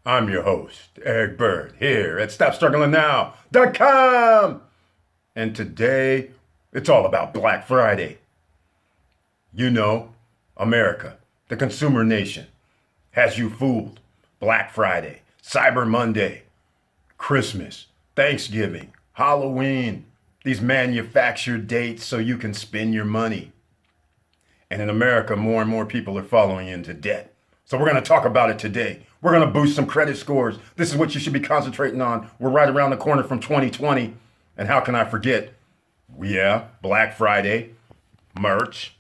I'm your host, Eric Bird, here at StopStrugglingNow.com. And today, it's all about Black Friday. You know, America, the consumer nation, has you fooled. Black Friday, Cyber Monday, Christmas, Thanksgiving, Halloween, these manufactured dates so you can spend your money. And in America, more and more people are falling into debt. So we're going to talk about it today. We're going to boost some credit scores. This is what you should be concentrating on. We're right around the corner from 2020. And how can I forget? Yeah, Black Friday, merch.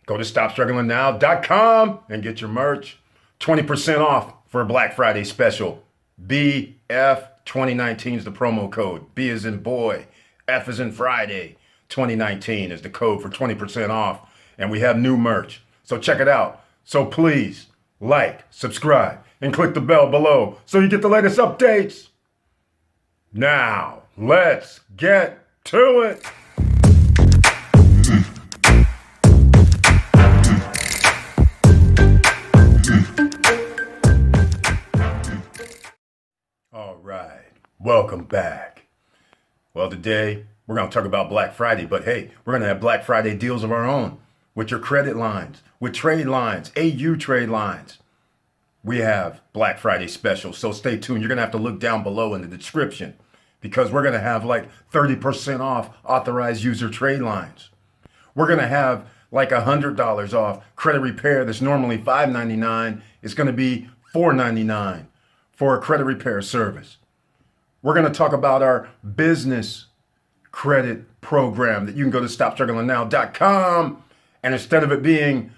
Go to StopStrugglingNow.com and get your merch. 20% off for a Black Friday special. BF2019 is the promo code. B as in boy. F as in Friday. 2019 is the code for 20% off. And we have new merch. So check it out. So please like, subscribe, and click the bell below so you get the latest updates. Now, let's get to it. All right, welcome back. Well, today we're going to talk about Black Friday, but hey, we're going to have Black Friday deals of our own with your credit lines, with trade lines, AU trade lines. We have Black Friday specials, so stay tuned. You're going to have to look down below in the description because we're going to have like 30% off authorized user trade lines. We're going to have like $100 off credit repair that's normally $5.99. It's going to be $4.99 for a credit repair service. We're going to talk about our business credit program that you can go to StopStrugglingNow.com. And instead of it being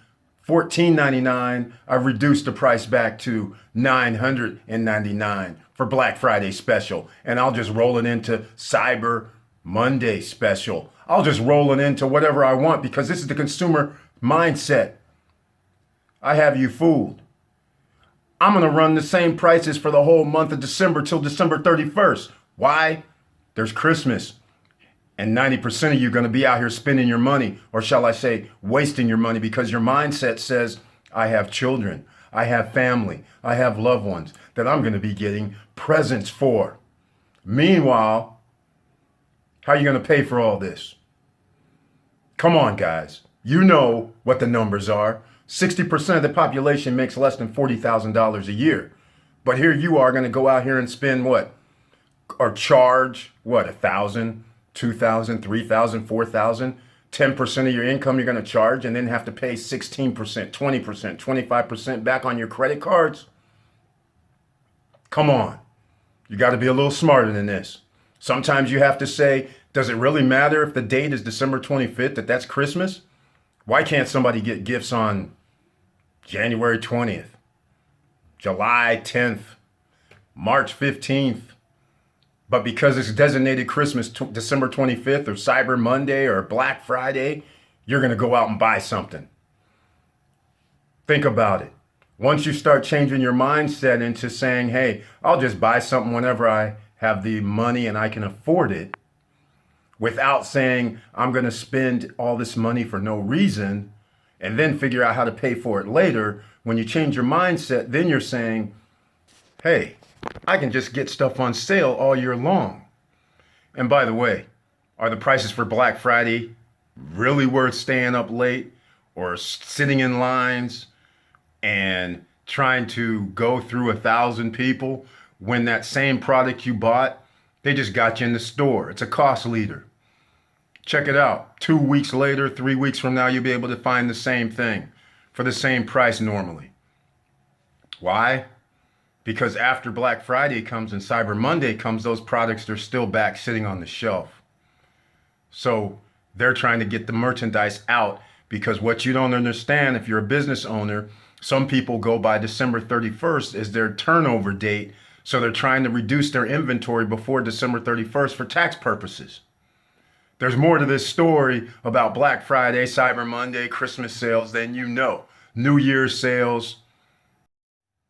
$14.99, I've reduced the price back to $999 for Black Friday special. And I'll just roll it into Cyber Monday special. I'll just roll it into whatever I want because this is the consumer mindset. I have you fooled. I'm going to run the same prices for the whole month of December till December 31st. Why? There's Christmas. And 90% of you are going to be out here spending your money, or shall I say, wasting your money because your mindset says, I have children, I have family, I have loved ones that I'm going to be getting presents for. Meanwhile, how are you going to pay for all this? Come on, guys. You know what the numbers are. 60% of the population makes less than $40,000 a year. But here you are going to go out here and spend what? Or charge, what, 1,000? 2,000, 3,000, 4,000, 10% of your income you're going to charge and then have to pay 16%, 20%, 25% back on your credit cards. Come on. You got to be a little smarter than this. Sometimes you have to say, does it really matter if the date is December 25th, that's Christmas? Why can't somebody get gifts on January 20th, July 10th, March 15th? But because it's designated Christmas, December 25th, or Cyber Monday, or Black Friday, you're going to go out and buy something. Think about it. Once you start changing your mindset into saying, hey, I'll just buy something whenever I have the money and I can afford it, without saying, I'm going to spend all this money for no reason, and then figure out how to pay for it later, when you change your mindset, then you're saying, hey, I can just get stuff on sale all year long. And by the way, are the prices for Black Friday really worth staying up late or sitting in lines and trying to go through 1,000 people when that same product you bought, they just got you in the store? It's a cost leader. Check it out. 2 weeks later, 3 weeks from now, you'll be able to find the same thing for the same price normally. Why? Because after Black Friday comes and Cyber Monday comes, those products are still back sitting on the shelf. So they're trying to get the merchandise out because what you don't understand, if you're a business owner, some people go by December 31st as their turnover date. So they're trying to reduce their inventory before December 31st for tax purposes. There's more to this story about Black Friday, Cyber Monday, Christmas sales than you know. New Year's sales.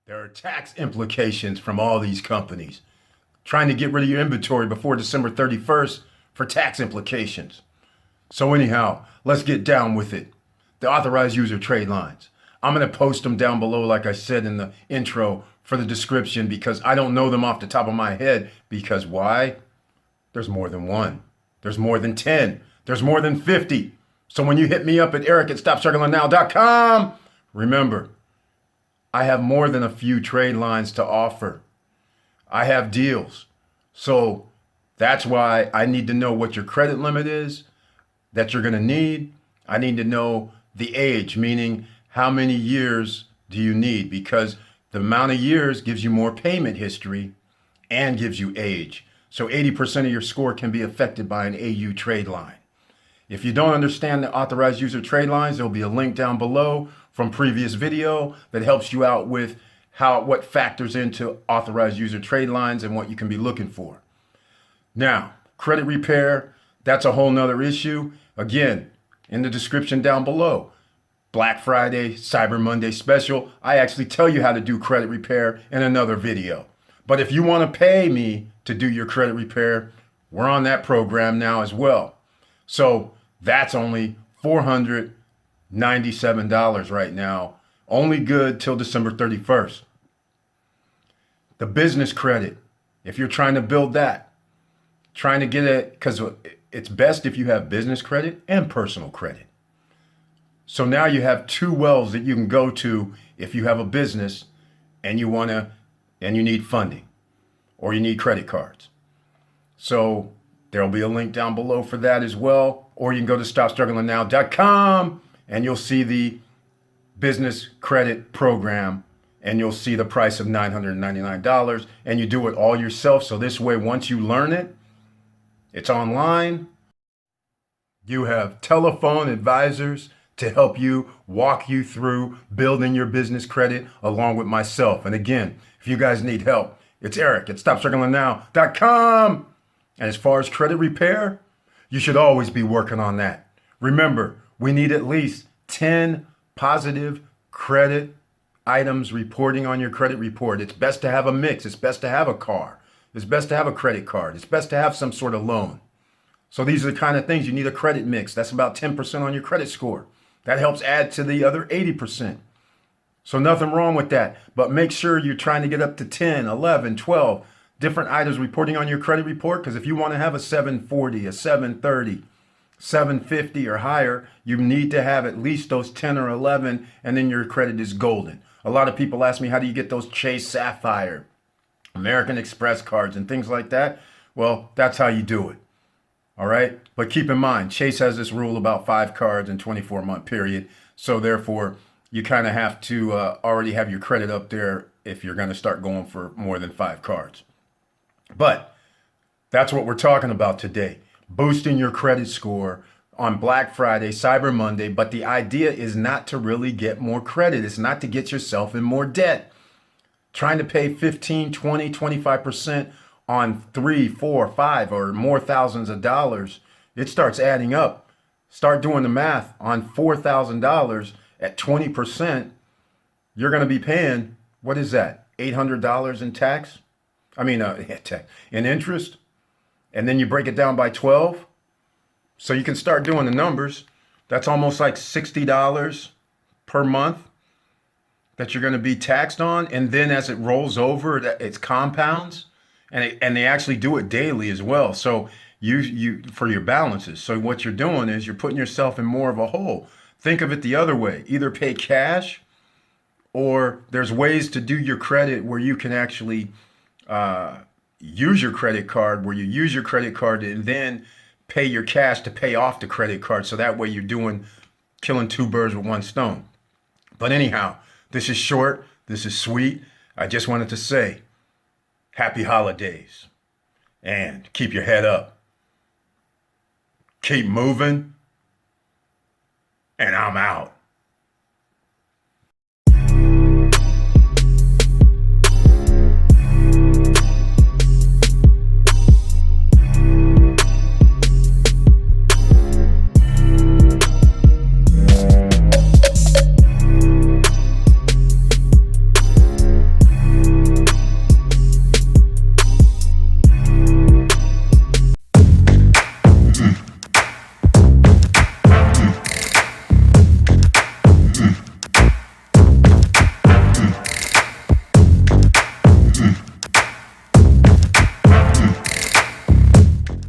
There are tax implications from all these companies trying to get rid of your inventory before December 31st for tax implications. So anyhow, let's get down with it. The authorized user trade lines. I'm going to post them down below, like I said in the intro, for the description because I don't know them off the top of my head. Because why? There's more than one. There's more than 10. There's more than 50. So when you hit me up at eric@stopstrugglingnow.com, remember, I have more than a few trade lines to offer. I have deals. So that's why I need to know what your credit limit is that you're going to need. I need to know the age, meaning how many years do you need? Because the amount of years gives you more payment history and gives you age. So 80% of your score can be affected by an AU trade line. If you don't understand the authorized user trade lines, there'll be a link down below from previous video that helps you out with what factors into authorized user trade lines and what you can be looking for. Now, credit repair, that's a whole nother issue. Again, in the description down below, Black Friday, Cyber Monday special. I actually tell you how to do credit repair in another video. But if you want to pay me to do your credit repair, we're on that program now as well. So that's only $497 right now. Only good till December 31st. The business credit, if you're trying to build that, trying to get it, because it's best if you have business credit and personal credit. So now you have two wells that you can go to if you have a business and you need funding or you need credit cards. So there'll be a link down below for that as well. Or you can go to stopstrugglingnow.com and you'll see the business credit program and you'll see the price of $999 and you do it all yourself. So this way, once you learn it, it's online. You have telephone advisors to help you, walk you through building your business credit along with myself. And again, if you guys need help, it's Eric at StopStrugglingNow.com. And as far as credit repair, you should always be working on that. Remember, we need at least 10 positive credit items reporting on your credit report. It's best to have a mix. It's best to have a car. It's best to have a credit card. It's best to have some sort of loan. So these are the kind of things you need a credit mix. That's about 10% on your credit score. That helps add to the other 80%. So nothing wrong with that. But make sure you're trying to get up to 10, 11, 12 different items reporting on your credit report. Because if you want to have a 740, a 730, 750 or higher, you need to have at least those 10 or 11, and then your credit is golden. A lot of people ask me, how do you get those Chase Sapphire, American Express cards and things like that? Well, that's how you do it. All right. But keep in mind, Chase has this rule about 5 cards in 24-month period. So therefore, you kind of have to already have your credit up there if you're going to start going for more than 5 cards. But that's what we're talking about today. Boosting your credit score on Black Friday, Cyber Monday. But the idea is not to really get more credit. It's not to get yourself in more debt. Trying to pay 15, 20, 25% on 3, 4, 5 or more thousands of dollars, it starts adding up. Start doing the math on $4,000 at 20%. You're going to be paying, what is that? $800 in tax? In interest. And then you break it down by 12. So you can start doing the numbers. That's almost like $60 per month that you're going to be taxed on. And then as it rolls over, it compounds. And they actually do it daily as well. So you for your balances. So what you're doing is you're putting yourself in more of a hole. Think of it the other way. Either pay cash, or there's ways to do your credit where you can actually use your credit card, where you use your credit card and then pay your cash to pay off the credit card. So that way you're killing 2 birds with 1 stone. But anyhow, this is short. This is sweet. I just wanted to say, happy holidays, and keep your head up. Keep moving, and I'm out.